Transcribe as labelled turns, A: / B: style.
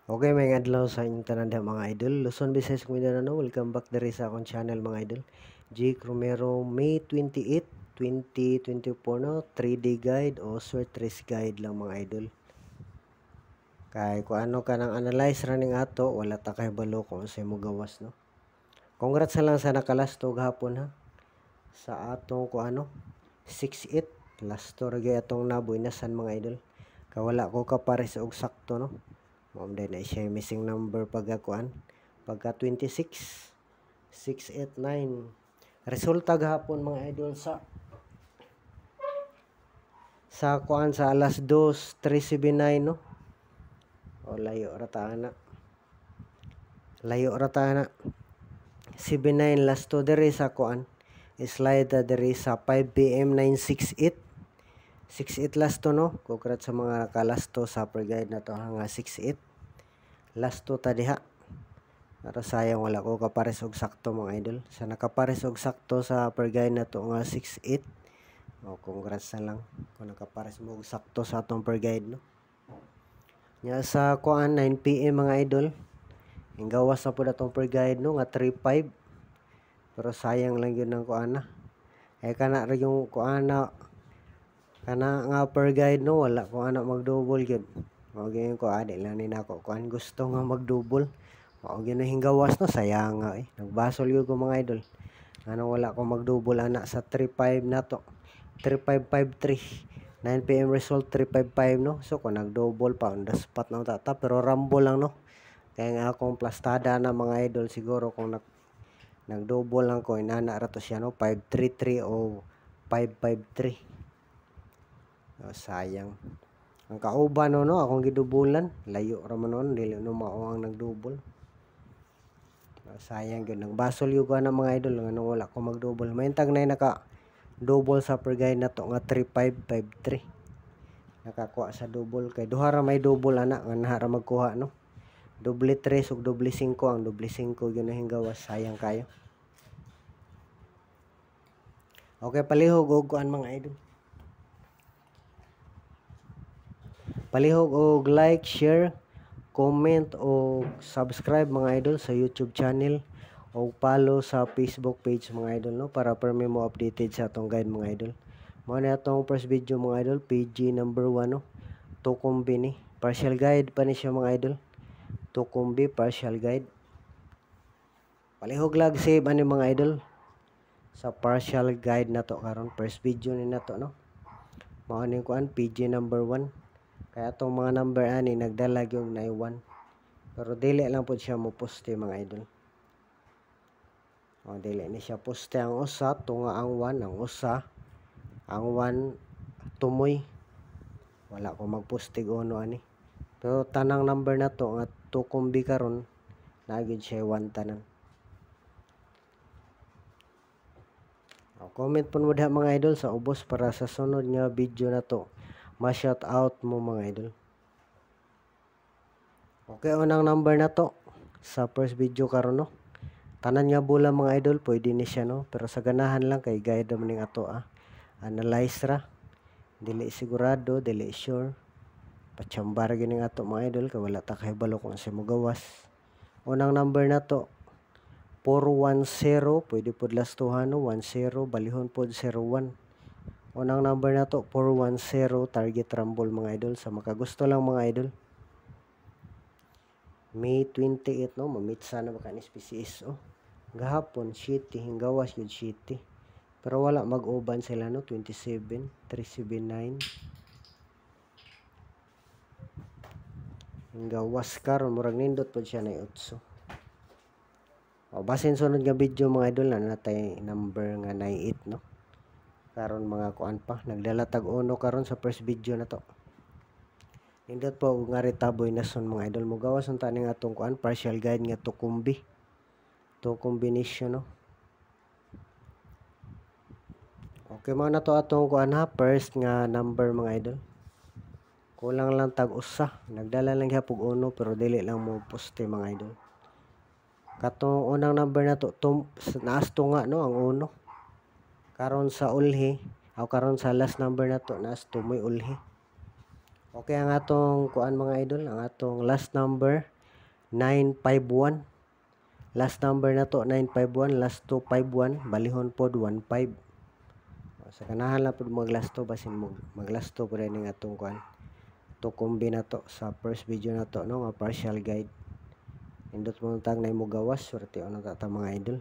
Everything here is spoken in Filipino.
A: Okay, may adlaw sa inyong tanan mga idol. Luzon, Visayas, Mindanao. Welcome back diri sa akong channel mga idol. Jake Romero, May 28, 2024 no, 3-day guide o sweat race guide lang mga idol. Kay kung ano ka nang analyze running ato, wala ta kay balo kung sa mo gawas no. Congrats lang sa nakalastog hapon ha. Sa atong kung ano 6-8 lasto ra gyud atong nabuinasan mga idol. Kawala ko kapares og sakto no. Mom din na siya missing number pagkakuan pagka 26 689 resulta gahapon mga idol sa kuan sa alas 2 379 no o layo rata na 79 last to diri sa kuan slide diri sa 5 pm 968 68 last to no. Congrats sa mga nakalasto sa per guide na to nga 68 last to ta diha. Pero sayang wala ko kapares og sakto mga idol. Sa nakapares og sakto sa per guide na to nga 68. Oh, congrats na lang kung nakapares mo og sakto sa atong per guide no. Nya sa kuan 9 pm mga idol. Ang gawas na po atong per guide no nga 35. Pero sayang lang yun ng kuan na. Ay kana ra yung kuan na kana nga per guide no wala ko ana mag-double gyud. Mao gyud ko adi lang ni nako kuan gusto nga mag-double. Mao gyud na hinggawas no sayang nga nagbasol gyud ko mga idol. Ano wala ko mag-double ana sa 35 nato. 3553. 9 PM result 355 no. So kung nag-double pa on the spot na tata pero rumble lang no. Kaya nga akong plastada na mga idol siguro kung nag-double lang ko inana ra to siya no 533 o 553. Oh, sayang. Ang kauban no akong gidubulan, layo ra man non dili no mao ang nagdouble. Oh, sayang gyud nagbasol yung na mga idol nga wala ko mag-double. Maintag na naka double sa per guide na to nga 3553. Nakakuha sa double kay duha ra may double ana nga nahara magkuha no. Doble 3 ug doble 5 ang doble 5 gyud na hinggawas sayang kayo. Okay, palihog og kuan mga idol. Palihog og like, share, comment o subscribe mga idol sa YouTube channel o follow sa Facebook page mga idol no para permi mo updated sa atong guide mga idol. Mao na atong first video mga idol, PG number 1 no. Tukumbi ni partial guide pa ni siya mga idol. Tukumbi partial guide. Palihog lag save ani mga idol sa partial guide na to karon first video ni nato no. Mao ni kuan PG number 1. Kaya itong mga number ani nagdala yung na 1. Pero dili lang po siya mo poste mga idol. O dili ni siya poste ang usa tunga ang 1 ang usa ang 1 tumoy. Wala ko magposte uno ani. Pero tanang number na to nga tukumbi karon nagid siya 1 tanan. O, comment po mo diha mga idol sa ubos para sa sunod nga video na to. Ma-shout out mo mga idol. Okay, unang number na to sa first video karon no. Tanan nga bola mga idol pwede ni siya no, pero sa ganahan lang kay guide man ning ato analyze ra. Dili sigurado, dili sure. Patsambar gyud ning ato mga idol kay wala ta kahibalo kung sa mo gawas. Unang number na to 410 pwede pod lastuhan no 10 balihon pod 01. Unang number na to 410 target rumble mga idol sa makagusto lang mga idol. May 28 no mamit sana baka ni species gahapon city hinggawas yun city pero wala mag-uban sila no 27 379 hinggawas karon murag nindot pod siya na 8. O basin sunod nga video mga idol na natay number nga 98 no. Karon mga kuan pa nagdala tag uno karon sa first video na to. Nindot po nga retaboy na son mga idol mo gawas unta ning atong kuan partial guide nga tukumbi. To combination no. Okay mga na to atong kuan ha first nga number mga idol. Kulang lang tag usa. Nagdala lang gyapon uno pero dili lang mo poste mga idol. Katong unang number na to naas tunga no ang uno. Karon sa ulhi o karon sa last number na to naas tumoy ulhi. Okay ang atong kuan mga idol, ang atong last number 951. Last number na to 951, last 251, balihon pod 15. Sa kanahan lang pod mag-last to basin mag-last to pud ning atong kuan. To kombi na to sa first video na to no nga partial guide. Indot mo tag na mo gawas, swerte ano ta mga idol.